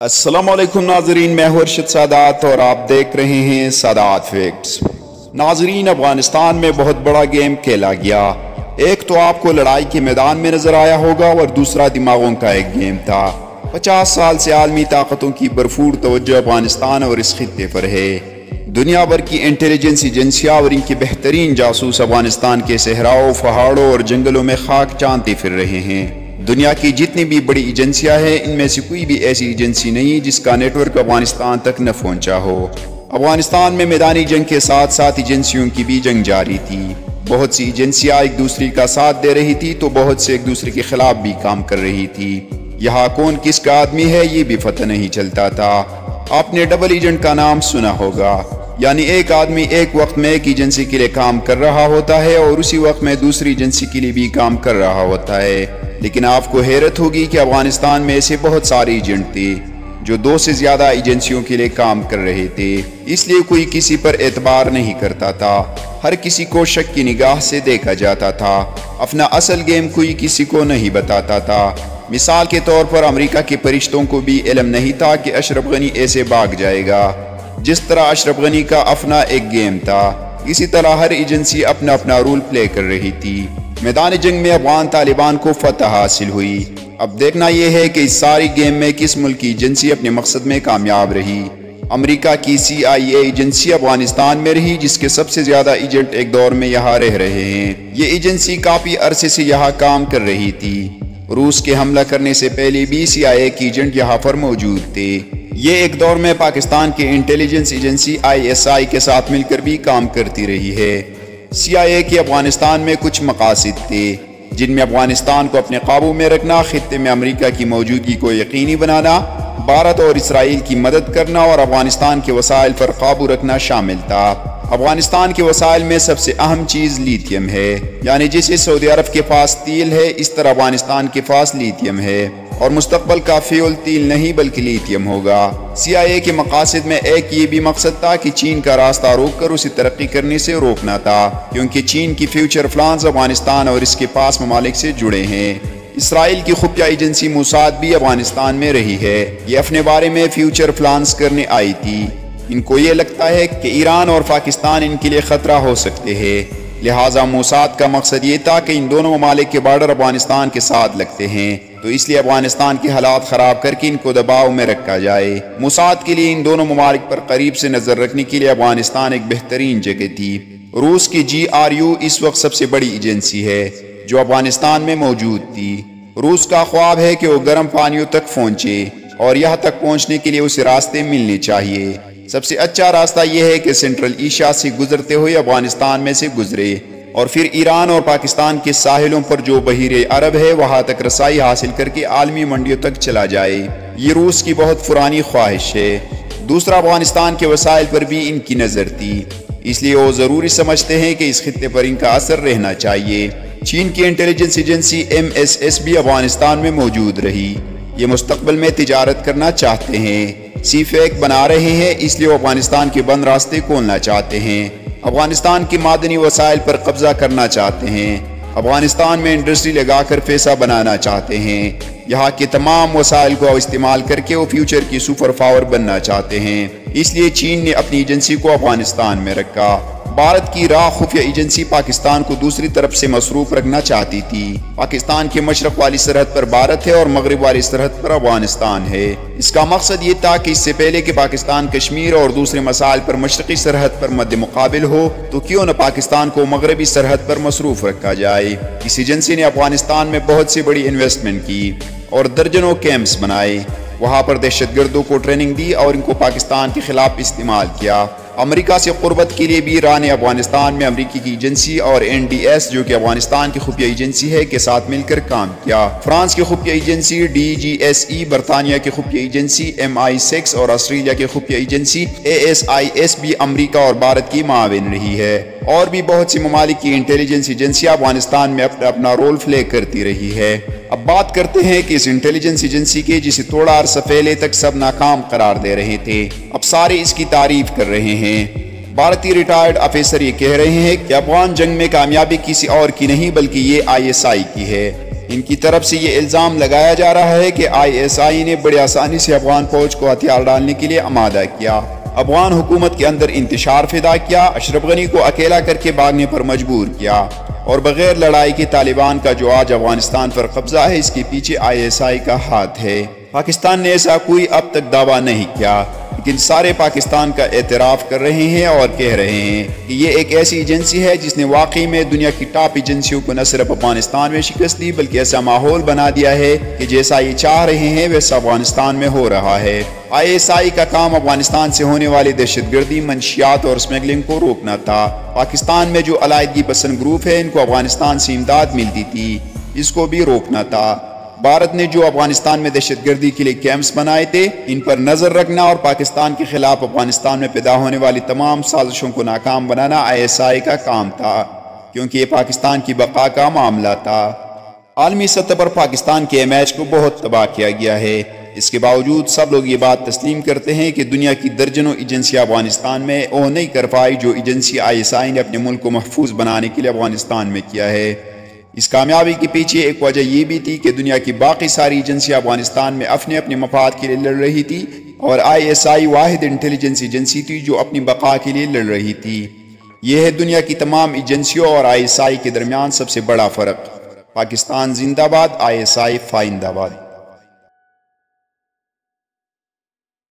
अस्सलाम वालेकुम नाजरीन, मैं हूं अरशद सादात और आप देख रहे हैं सादात फैक्ट्स। नाजरीन, अफगानिस्तान में बहुत बड़ा गेम खेला गया। एक तो आपको लड़ाई के मैदान में नजर आया होगा और दूसरा दिमागों का एक गेम था। 50 साल से आलमी ताकतों की भरपूर तवज्जो अफगानिस्तान और इस खित्ते पर है। दुनिया भर की इंटेलिजेंस एजेंसियां और इनके बेहतरीन जासूस अफगानिस्तान के सहराओं, पहाड़ों और जंगलों में खाक चांदते फिर रहे हैं। दुनिया की जितनी भी बड़ी एजेंसियां हैं, इनमें से कोई भी ऐसी एजेंसी नहीं जिसका नेटवर्क अफगानिस्तान तक न पहुंचा हो। अफगानिस्तान में मैदानी जंग के साथ साथ एजेंसियों की भी जंग जारी थी। बहुत सी एजेंसियां एक दूसरे का साथ दे रही थी तो बहुत से एक दूसरे के खिलाफ भी काम कर रही थी। यहाँ कौन किसका आदमी है ये भी पता नहीं चलता था। आपने डबल एजेंट का नाम सुना होगा, यानी एक आदमी एक वक्त में एक एजेंसी के लिए काम कर रहा होता है और उसी वक्त में दूसरी एजेंसी के लिए भी काम कर रहा होता है। लेकिन आपको हैरत होगी कि अफगानिस्तान में ऐसे बहुत सारे एजेंट थे जो 2 से ज्यादा एजेंसियों के लिए काम कर रहे थे। इसलिए कोई किसी पर एतबार नहीं करता था, हर किसी को शक की निगाह से देखा जाता था। अपना असल गेम कोई किसी को नहीं बताता था। मिसाल के तौर पर अमेरिका के फरिश्तों को भी इल्म नहीं था कि अशरफ गनी ऐसे भाग जाएगा। जिस तरह अशरफ गनी का अपना एक गेम था, इसी तरह हर एजेंसी अपना अपना रोल प्ले कर रही थी। मैदान जंग में अफगान तालिबान को फतह हासिल हुई। अब देखना यह है कि इस सारी गेम में किस मुल्क की एजेंसी अपने मकसद में कामयाब रही। अमेरिका की CIA एजेंसी अफगानिस्तान में रही, जिसके सबसे ज्यादा एजेंट एक दौर में यहाँ रह रहे हैं। ये एजेंसी काफी अरसे से यहाँ काम कर रही थी। रूस के हमला करने से पहले भी CIA के एजेंट यहाँ पर मौजूद थे। ये एक दौर में पाकिस्तान की इंटेलिजेंस एजेंसी ISI के साथ मिलकर भी काम करती रही है। CIA के अफगानिस्तान में कुछ मकासद थे, जिनमें अफगानिस्तान को अपने काबू में रखना, खित्ते में अमेरिका की मौजूदगी को यकीनी बनाना, भारत और इसराइल की मदद करना और अफगानिस्तान के वसाइल पर काबू रखना शामिल था। अफगानिस्तान के वसाइल में सबसे अहम चीज़ लिथियम है, यानी जैसे सऊदी अरब के पास तेल है, इस तरह अफगानिस्तान के पास लिथियम है। और मुस्तकबल का फ्यूल तेल नहीं बल्कि लिथियम होगा। CIA के मकासद में एक ये भी मकसद था कि चीन का रास्ता रोककर उसे तरक्की करने से रोकना था, क्योंकि चीन की फ्यूचर प्लान्स अफगानिस्तान और इसके पास ममालिक से जुड़े हैं। इसराइल की खुफिया एजेंसी मोसाद भी अफगानिस्तान में रही है। ये अपने बारे में फ्यूचर प्लान्स करने आई थी। इनको ये लगता है कि ईरान और पाकिस्तान इनके लिए खतरा हो सकते हैं, लिहाजा मोसाद का मकसद ये था कि इन दोनों ममालिक के बॉर्डर अफगानिस्तान के साथ लगते हैं, तो इसलिए अफगानिस्तान के हालात खराब करके इनको दबाव में रखा जाए। मोसाद के लिए इन दोनों ममालिक पर करीब से नजर रखने के लिए अफगानिस्तान एक बेहतरीन जगह थी। रूस की GRU इस वक्त सबसे बड़ी एजेंसी है जो अफगानिस्तान में मौजूद थी। रूस का ख्वाब है कि वो गर्म पानियों तक पहुंचे और यहाँ तक पहुंचने के लिए उसे रास्ते मिलने चाहिए। सबसे अच्छा रास्ता यह है कि सेंट्रल एशिया से गुजरते हुए अफगानिस्तान में से गुजरे और फिर ईरान और पाकिस्तान के साहिलों पर जो बहीरे अरब है वहां तक रसाई हासिल करके आलमी मंडियों तक चला जाए। ये रूस की बहुत पुरानी ख्वाहिश है। दूसरा, अफगानिस्तान के वसाइल पर भी इनकी नजर थी, इसलिए वो जरूरी समझते हैं कि इस खित्ते पर इनका असर रहना चाहिए। चीन की इंटेलिजेंस एजेंसी MSS भी अफगानिस्तान में मौजूद रही। ये मुस्तकबिल में तिजारत करना चाहते हैं, सीफेक बना रहे हैं, इसलिए वो अफगानिस्तान के बंद रास्ते खोलना चाहते हैं। अफगानिस्तान की मादनी वसाइल पर कब्जा करना चाहते हैं। अफगानिस्तान में इंडस्ट्री लगाकर पैसा बनाना चाहते हैं। यहाँ के तमाम वसाइल को इस्तेमाल करके वो फ्यूचर की सुपर पावर बनना चाहते हैं। इसलिए चीन ने अपनी एजेंसी को अफगानिस्तान में रखा। भारत की राह खुफिया एजेंसी पाकिस्तान को दूसरी तरफ से मसरूफ रखना चाहती थी। पाकिस्तान के मशरक वाली सरहद पर भारत है और मगरब वाली सरहद पर अफगानिस्तान है। इसका मकसद ये था कि इससे पहले कि पाकिस्तान कश्मीर और दूसरे मसाइल पर मशरकी सरहद पर मद्दे मुकाबिल हो, तो क्यों न पाकिस्तान को मगरबी सरहद पर मसरूफ रखा जाए। इस एजेंसी ने अफगानिस्तान में बहुत सी बड़ी इन्वेस्टमेंट की और दर्जनों कैंप्स बनाए। वहाँ पर दहशतगर्दों को ट्रेनिंग दी और इनको पाकिस्तान के खिलाफ इस्तेमाल किया। अमेरिका से कुर्बत के लिए भी ईरान ने अफगानिस्तान में अमेरिकी की एजेंसी और NDS जो कि अफगानिस्तान की खुफिया एजेंसी है के साथ मिलकर काम किया। फ्रांस की खुफिया एजेंसी DGSE, बरतानिया की खुफिया एजेंसी MI6 और ऑस्ट्रेलिया की खुफिया एजेंसी ASIS भी अमेरिका और भारत की माविन रही है। और भी बहुत सी ममालिक की इंटेलिजेंस एजेंसियां अफगानिस्तान में अपना अपना रोल प्ले करती रही है। अब बात करते हैं कि इस इंटेलिजेंस एजेंसी के जिसे थोड़ा अरसा पहले तक सब नाकाम करार दे रहे थे, अब सारे इसकी तारीफ कर रहे हैं। भारतीय रिटायर्ड ऑफिसर ये कह रहे हैं कि अफगान जंग में कामयाबी किसी और की नहीं बल्कि ये ISI की है। ان کی طرف سے یہ الزام لگایا جا رہا ہے کہ ISI نے بڑی آسانی سے افغان فوج کو ہتھیار ڈالنے کے لیے آمادہ کیا، افغان حکومت کے اندر انتشار پیدا کیا، اشرف غنی کو اکیلا کر کے بھاگنے پر مجبور کیا، اور بغیر لڑائی کے طالبان کا جو آج افغانستان پر قبضہ ہے اس کے پیچھے ISI کا ہاتھ ہے۔ پاکستان نے ایسا کوئی اب تک دعویٰ نہیں کیا، لیکن سارے پاکستان کا اعتراف کر رہے ہیں اور کہہ رہے ہیں کہ یہ ایک ایسی ایجنسی ہے جس نے واقعی میں دنیا کی ٹاپ ایجنسیوں کو نہ صرف افغانستان میں شکست دی بلکہ ایسا ماحول بنا دیا ہے کہ جیسا یہ چاہ رہے ہیں ویسا افغانستان میں ہو رہا ہے۔ ISI کا کام افغانستان سے ہونے والی دہشت گردی، منشیات اور اسمگلنگ کو روکنا تھا۔ پاکستان میں جو علیحدگی پسند گروپ ہے ان کو افغانستان سے امداد ملتی تھی، اس کو بھی روکنا تھا۔ بھارت نے جو افغانستان میں دہشت گردی کے لیے کیمپس بنائے تھے ان پر نظر رکھنا اور پاکستان کے خلاف افغانستان میں پیدا ہونے والی تمام سازشوں کو ناکام بنانا ISI کا کام تھا، کیونکہ یہ پاکستان کی بقا کا معاملہ تھا۔ عالمی سطح پر پاکستان کے امیج کو بہت تباہ کیا گیا ہے، اس کے باوجود سب لوگ یہ بات تسلیم کرتے ہیں کہ دنیا کی درجنوں ایجنسیاں افغانستان میں وہ نہیں کر پائی جو ایجنسی ISI نے اپنے ملک کو محفوظ بنانے کے لیے افغانستان میں کیا ہے۔ اس کامیابی کے پیچھے ایک وجہ یہ بھی تھی کہ دنیا کی باقی ساری ایجنسیاں افغانستان میں اپنے مفاد کے لیے لڑ رہی تھی اور ISI واحد انٹیلیجنس ایجنسی تھی جو اپنی بقا کے لیے لڑ رہی تھی۔ یہ ہے دنیا کی تمام ایجنسیوں اور ISI کے درمیان سب سے بڑا فرق۔ پاکستان زندہ باد، ISI فائندہ باد۔